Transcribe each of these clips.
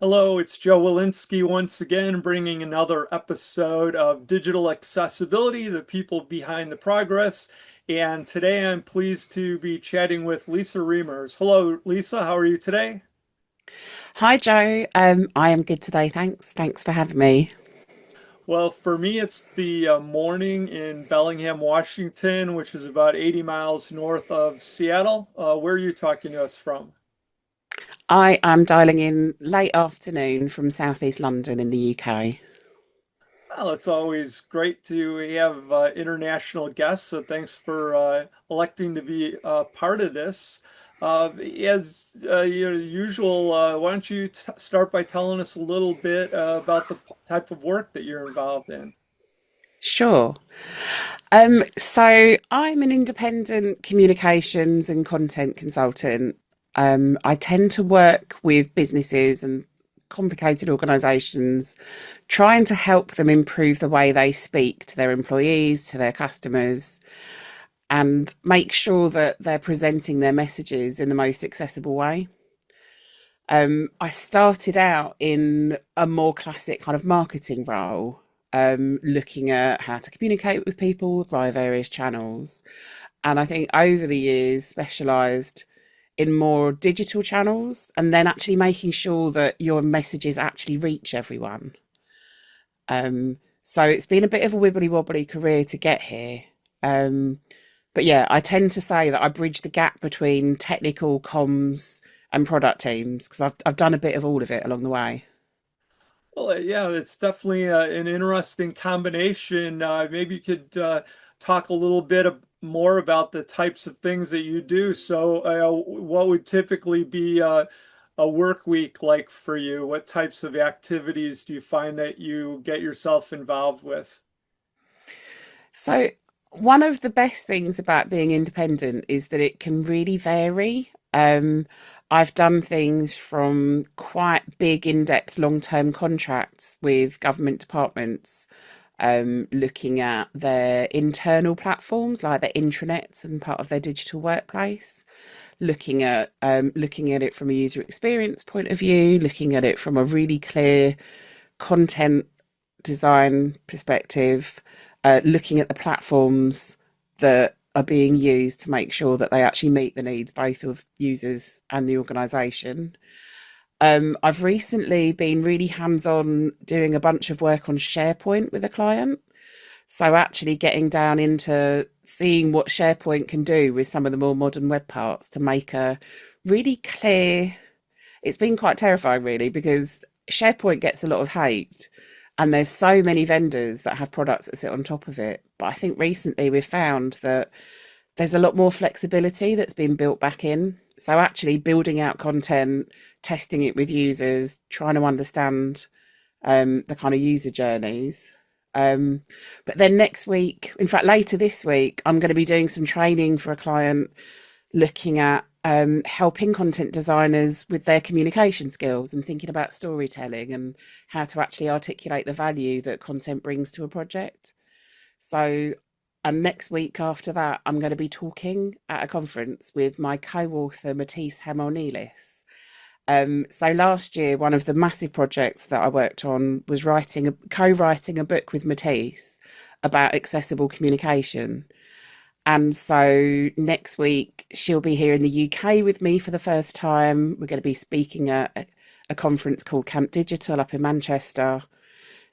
Hello, it's Joe Walensky once again, bringing another episode of Digital Accessibility, the people behind the progress. And today I'm pleased to be chatting with Lisa Riemers. Hello, Lisa, how are you today? Hi, Joe. I am good today. Thanks. Thanks for having me. Well, for me, it's the morning in Bellingham, Washington, which is about 80 miles north of Seattle. Where are you talking to us from? I am dialing in late afternoon from Southeast London in the UK. Well, it's always great to have international guests, so thanks for electing to be part of this. As usual, why don't you t start by telling us a little bit about the type of work that you're involved in? Sure. So I'm an independent communications and content consultant. I tend to work with businesses and complicated organisations, trying to help them improve the way they speak to their employees, to their customers, and make sure that they're presenting their messages in the most accessible way. I started out in a more classic kind of marketing role, looking at how to communicate with people via various channels. And I think over the years, specialised in more digital channels and then actually making sure that your messages actually reach everyone. So it's been a bit of a wibbly wobbly career to get here. Um, but yeah, I tend to say that I bridge the gap between technical comms and product teams because I've done a bit of all of it along the way. Well, yeah, it's definitely an interesting combination. Maybe you could talk a little bit more about the types of things that you do. So, what would typically be a work week like for you? What types of activities do you find that you get yourself involved with? So one of the best things about being independent is that it can really vary. I've done things from quite big, in-depth, long-term contracts with government departments, looking at their internal platforms like their intranets and part of their digital workplace, looking at it from a user experience point of view, looking at it from a really clear content design perspective, looking at the platforms that are being used to make sure that they actually meet the needs both of users and the organization. I've recently been really hands on doing a bunch of work on SharePoint with a client. So, actually getting down into seeing what SharePoint can do with some of the more modern web parts to make a really clear. It's been quite terrifying, really, because SharePoint gets a lot of hate and there's so many vendors that have products that sit on top of it. But I think recently we've found that there's a lot more flexibility that's been built back in. So actually building out content, testing it with users, trying to understand the kind of user journeys. Um, but then next week, in fact, later this week, I'm going to be doing some training for a client looking at helping content designers with their communication skills and thinking about storytelling and how to actually articulate the value that content brings to a project. So, and next week after that, I'm going to be talking at a conference with my co-author Matisse Hamonilis. So last year, one of the massive projects that I worked on was co-writing a book with Matisse about accessible communication. And so next week, she'll be here in the UK with me for the first time. We're going to be speaking at a conference called Camp Digital up in Manchester.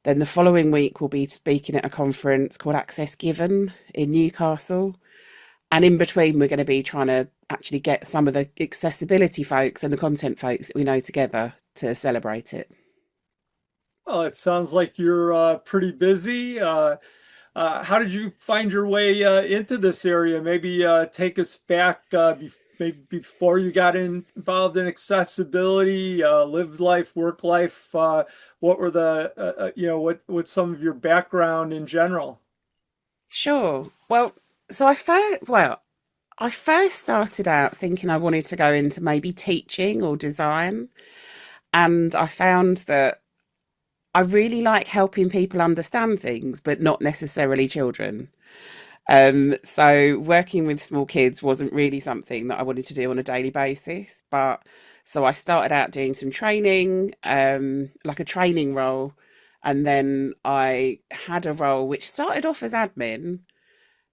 Then the following week, we'll be speaking at a conference called Access Given in Newcastle. And in between, we're going to be trying to actually get some of the accessibility folks and the content folks that we know together to celebrate it. Well, it sounds like you're pretty busy. How did you find your way into this area? Maybe take us back maybe before you got involved in accessibility, lived life, work life. What were what's some of your background in general? Sure. I first started out thinking I wanted to go into maybe teaching or design, and I found that I really like helping people understand things, but not necessarily children. So working with small kids wasn't really something that I wanted to do on a daily basis, but So I started out doing some training, like a training role. And then I had a role which started off as admin.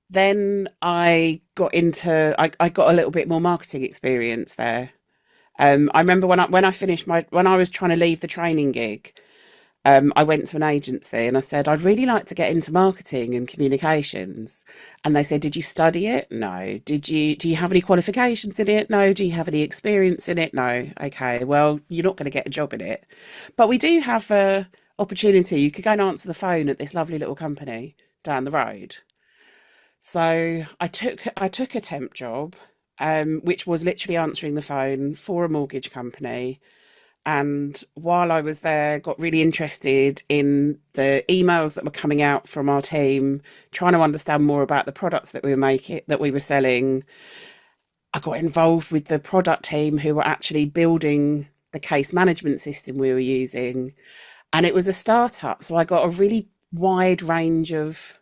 Then I got a little bit more marketing experience there. I remember when I finished when I was trying to leave the training gig, I went to an agency and I said, I'd really like to get into marketing and communications. And they said, did you study it? No. Do you have any qualifications in it? No. Do you have any experience in it? No. Okay. Well, you're not going to get a job in it. But we do have a opportunity. You could go and answer the phone at this lovely little company down the road. So I took a temp job, which was literally answering the phone for a mortgage company. And while I was there, got really interested in the emails that were coming out from our team, trying to understand more about the products that we were making, that we were selling. I got involved with the product team who were actually building the case management system we were using. And it was a startup. So I got a really wide range of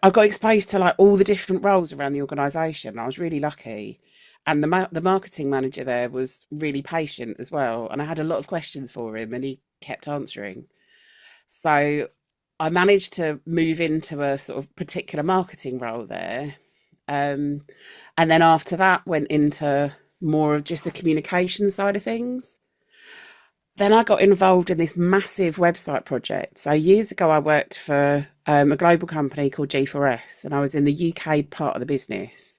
I got exposed to like all the different roles around the organisation. I was really lucky, and the marketing manager there was really patient as well. And I had a lot of questions for him, and he kept answering. So I managed to move into a sort of particular marketing role there, um, and then after that went into more of just the communication side of things. Then I got involved in this massive website project. So years ago, I worked for a global company called G4S, and I was in the UK part of the business.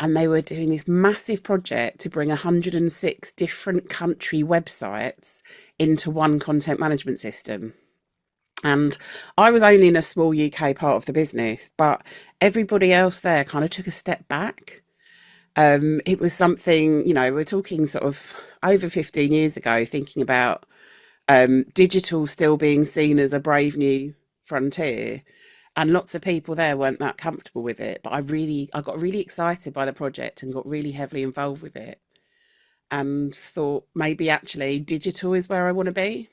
And they were doing this massive project to bring 106 different country websites into one content management system. And I was only in a small UK part of the business, but everybody else there kind of took a step back. It was something, we're talking sort of over 15 years ago, thinking about digital still being seen as a brave new frontier. And lots of people there weren't that comfortable with it. But I got really excited by the project and got really heavily involved with it and thought maybe actually digital is where I want to be.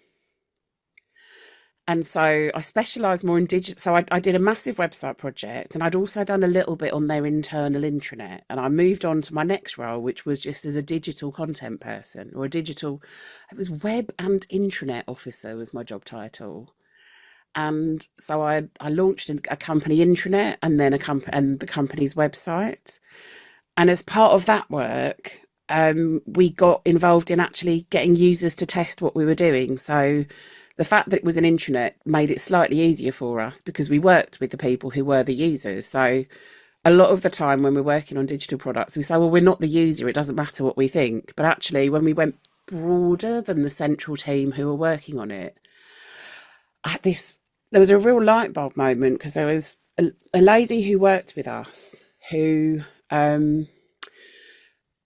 And so I specialised more in digital. So I did a massive website project, and I'd also done a little bit on their internal intranet. And I moved on to my next role, which was just as a digital content person or it was web and intranet officer was my job title. And so I launched a company intranet and then and the company's website. And as part of that work, we got involved in actually getting users to test what we were doing. So the fact that it was an intranet made it slightly easier for us because we worked with the people who were the users. So a lot of the time when we're working on digital products, we say, well, we're not the user. It doesn't matter what we think. But actually, when we went broader than the central team who were working on it, at this, there was a real light bulb moment because there was a lady who worked with us who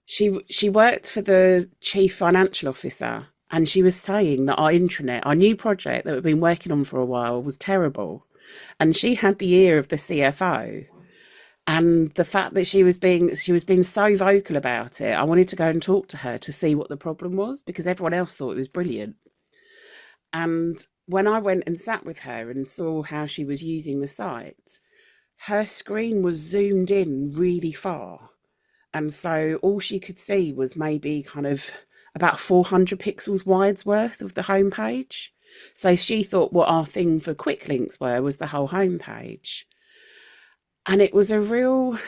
she worked for the chief financial officer, and she was saying that our intranet, our new project that we've been working on for a while, was terrible. And she had the ear of the CFO. And the fact that she was being so vocal about it, I wanted to go and talk to her to see what the problem was because everyone else thought it was brilliant. And when I went and sat with her and saw how she was using the site, her screen was zoomed in really far. And so all she could see was maybe kind of about 400 pixels wide's worth of the homepage. So she thought what our thing for quick links was the whole homepage. And it was a real,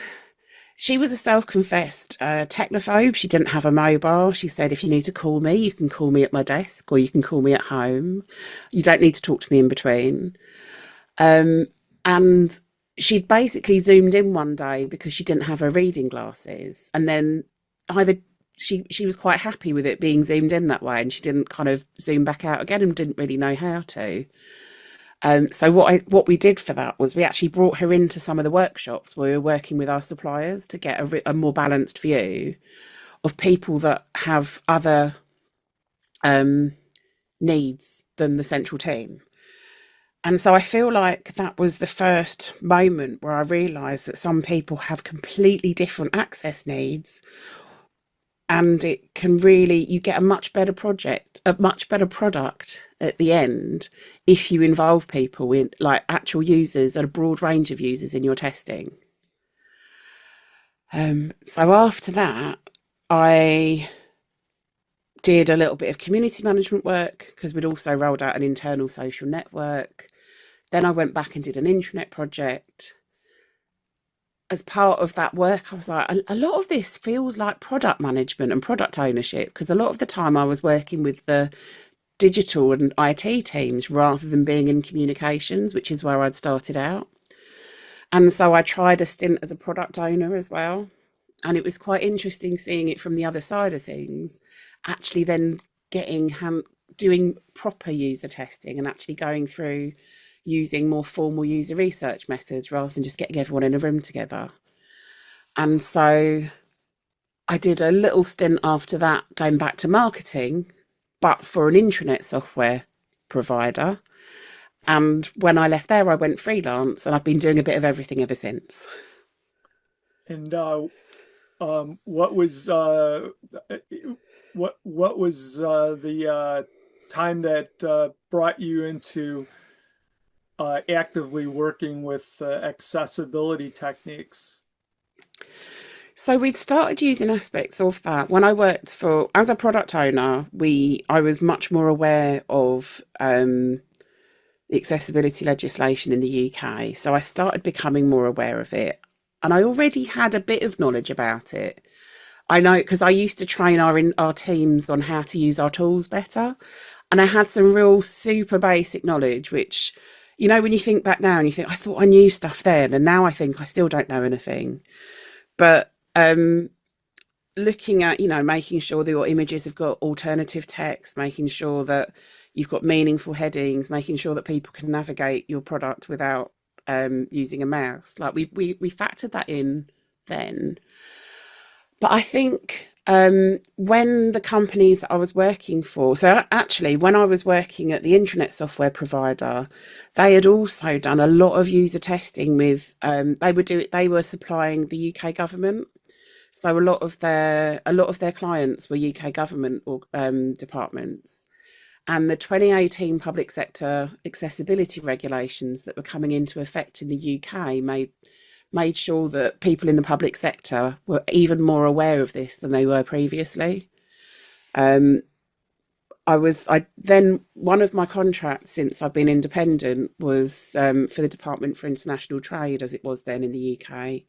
she was a self-confessed technophobe. She didn't have a mobile. She said, if you need to call me, you can call me at my desk or you can call me at home. You don't need to talk to me in between. And she'd basically zoomed in one day because she didn't have her reading glasses. And then either she was quite happy with it being zoomed in that way and she didn't kind of zoom back out again and didn't really know how to. So what we did for that was we actually brought her into some of the workshops where we were working with our suppliers to get a more balanced view of people that have other needs than the central team. And so I feel like that was the first moment where I realised that some people have completely different access needs, and it can really, you get a much better project, a much better product at the end if you involve people in like actual users and a broad range of users in your testing. So after that, I did a little bit of community management work because we'd also rolled out an internal social network. Then I went back and did an intranet project. As part of that work, I was like, a lot of this feels like product management and product ownership because a lot of the time I was working with the digital and IT teams rather than being in communications, which is where I'd started out. And so I tried a stint as a product owner as well. And it was quite interesting seeing it from the other side of things, actually then getting doing proper user testing and actually going through using more formal user research methods rather than just getting everyone in a room together. And so I did a little stint after that going back to marketing, but for an intranet software provider. And when I left there, I went freelance and I've been doing a bit of everything ever since. And what was what was the time that brought you into actively working with accessibility techniques? So we'd started using aspects of that when I worked for as a product owner. I was much more aware of the accessibility legislation in the UK, so I started becoming more aware of it, and I already had a bit of knowledge about it. I know because I used to train our teams on how to use our tools better, and I had some real super basic knowledge, which when you think back now and you think I thought I knew stuff then, and now I think I still don't know anything. But looking at making sure that your images have got alternative text, making sure that you've got meaningful headings, making sure that people can navigate your product without using a mouse, like we factored that in then. But I think when the companies that I was working for, so actually when I was working at the internet software provider, they had also done a lot of user testing with they were supplying the UK government. So a lot of their clients were UK government or departments, and the 2018 public sector accessibility regulations that were coming into effect in the UK made sure that people in the public sector were even more aware of this than they were previously. Um, I then one of my contracts since I've been independent was for the Department for International Trade, as it was then in the UK.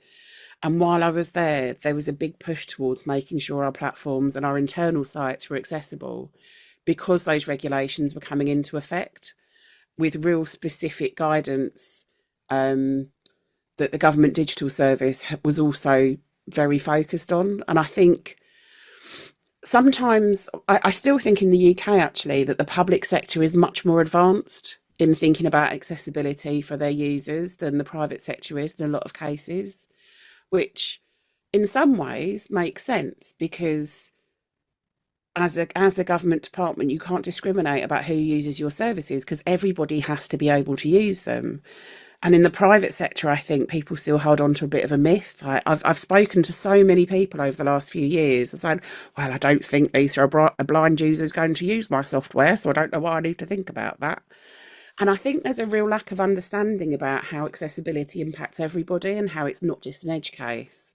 And while I was there, there was a big push towards making sure our platforms and our internal sites were accessible because those regulations were coming into effect with real specific guidance that the government digital service was also very focused on. And I think sometimes I still think in the UK actually that the public sector is much more advanced in thinking about accessibility for their users than the private sector is in a lot of cases, which in some ways makes sense because as a government department, you can't discriminate about who uses your services because everybody has to be able to use them. And in the private sector, I think people still hold on to a bit of a myth. I've spoken to so many people over the last few years and said, well, I don't think Lisa, a blind user is going to use my software, so I don't know why I need to think about that. And I think there's a real lack of understanding about how accessibility impacts everybody and how it's not just an edge case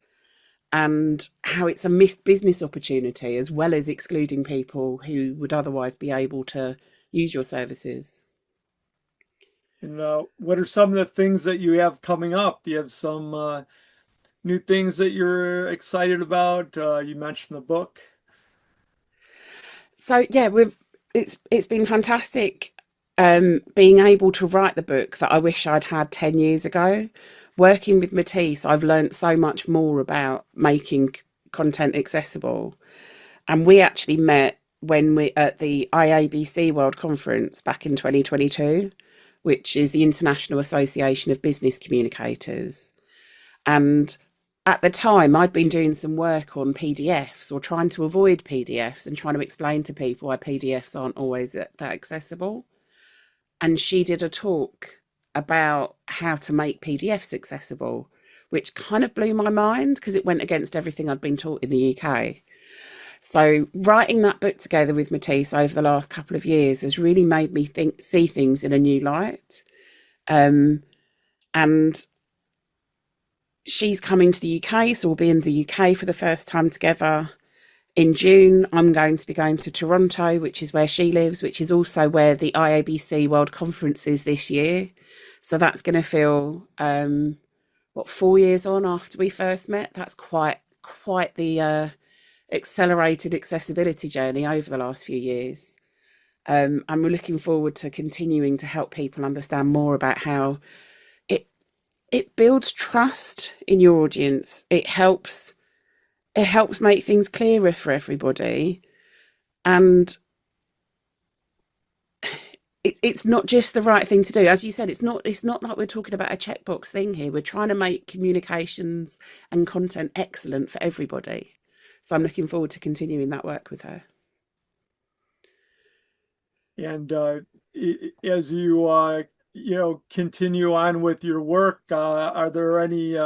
and how it's a missed business opportunity as well as excluding people who would otherwise be able to use your services. And what are some of the things that you have coming up? Do you have some new things that you're excited about? You mentioned the book. So yeah, it's been fantastic being able to write the book that I wish I'd had 10 years ago. Working with Matisse, I've learnt so much more about making content accessible. And we actually met when we at the IABC World Conference back in 2022, which is the International Association of Business Communicators. And at the time, I'd been doing some work on PDFs or trying to avoid PDFs and trying to explain to people why PDFs aren't always that accessible. And she did a talk about how to make PDFs accessible, which kind of blew my mind because it went against everything I'd been taught in the UK. So writing that book together with Matisse over the last couple of years has really made me see things in a new light. And she's coming to the UK, so we'll be in the UK for the first time together In June, I'm going to be going to Toronto, which is where she lives, which is also where the IABC World Conference is this year. So that's going to feel, 4 years on after we first met. That's quite the accelerated accessibility journey over the last few years. And we're looking forward to continuing to help people understand more about how it it builds trust in your audience. It helps make things clearer for everybody, and it's not just the right thing to do. As you said, it's not like we're talking about a checkbox thing here. We're trying to make communications and content excellent for everybody. So I'm looking forward to continuing that work with her. And as you continue on with your work, are there any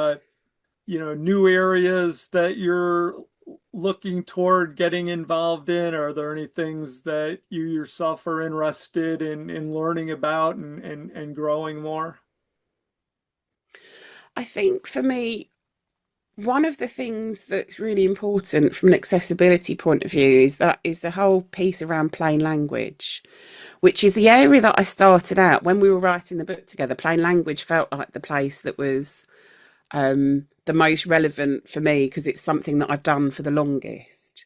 new areas that you're looking toward getting involved in? Are there any things that you yourself are interested in learning about and growing more? I think for me, one of the things that's really important from an accessibility point of view is the whole piece around plain language, which is the area that I started out when we were writing the book together. Plain language felt like the place that was the most relevant for me because it's something that I've done for the longest.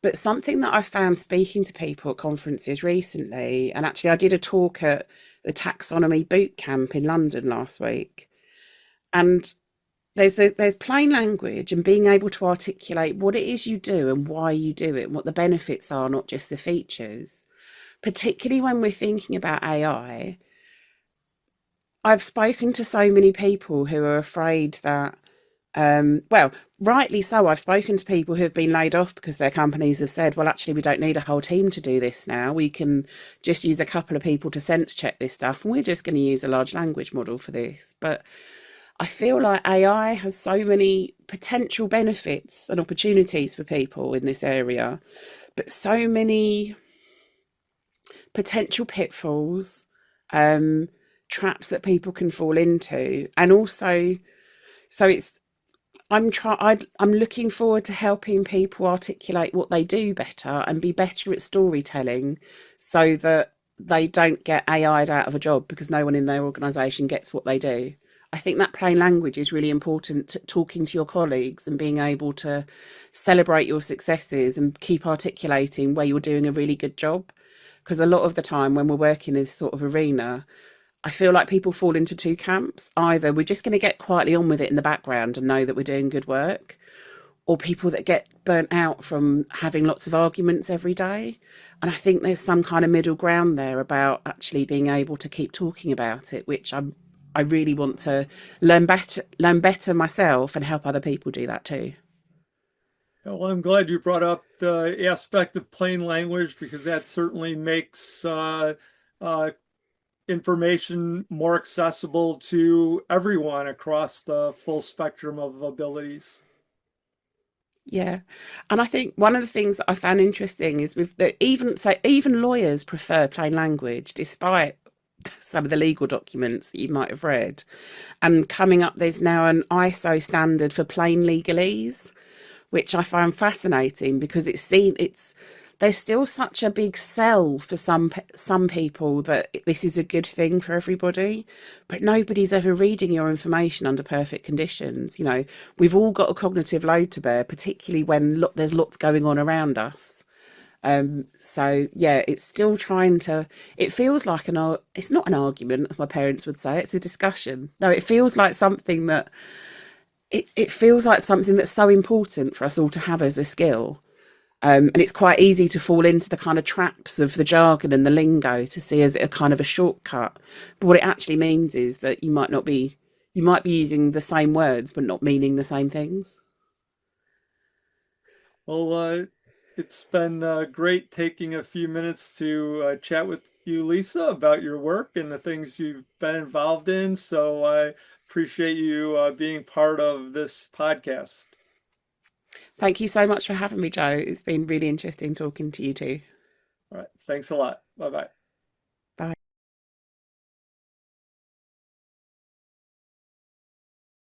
But something that I've found speaking to people at conferences recently, and actually I did a talk at the taxonomy boot camp in London last week, and there's plain language and being able to articulate what it is you do and why you do it and what the benefits are, not just the features. Particularly when we're thinking about AI, I've spoken to so many people who are afraid that, well, rightly so. I've spoken to people who have been laid off because their companies have said, well, actually, we don't need a whole team to do this now. We can just use a couple of people to sense check this stuff, and we're just going to use a large language model for this. But I feel like AI has so many potential benefits and opportunities for people in this area, but so many potential pitfalls, um, traps that people can fall into, and also, so it's I'm looking forward to helping people articulate what they do better and be better at storytelling, so that they don't get AI'd out of a job because no one in their organisation gets what they do. I think that plain language is really important to talking to your colleagues and being able to celebrate your successes and keep articulating where you're doing a really good job. Because a lot of the time when we're working in this sort of arena, I feel like people fall into two camps. Either we're just going to get quietly on with it in the background and know that we're doing good work, or people that get burnt out from having lots of arguments every day. And I think there's some kind of middle ground there about actually being able to keep talking about it, which I really want to learn better myself and help other people do that too. Well, I'm glad you brought up the aspect of plain language because that certainly makes uh, information more accessible to everyone across the full spectrum of abilities. Yeah. And I think one of the things that I found interesting is with the even lawyers prefer plain language despite some of the legal documents that you might have read. And coming up, there's now an ISO standard for plain legalese, which I find fascinating because it's there's still such a big sell for some people that this is a good thing for everybody, but nobody's ever reading your information under perfect conditions. We've all got a cognitive load to bear, particularly when there's lots going on around us. So yeah, it's still trying to. It feels like it's not an argument, as my parents would say. It's a discussion. No, it feels like something that it feels like something that's so important for us all to have as a skill. And it's quite easy to fall into the kind of traps of the jargon and the lingo to see as a kind of a shortcut. But what it actually means is that you might be using the same words, but not meaning the same things. Well, it's been great taking a few minutes to chat with you, Lisa, about your work and the things you've been involved in. So I appreciate you being part of this podcast. Thank you so much for having me, Joe. It's been really interesting talking to you too. All right. Thanks a lot. Bye bye.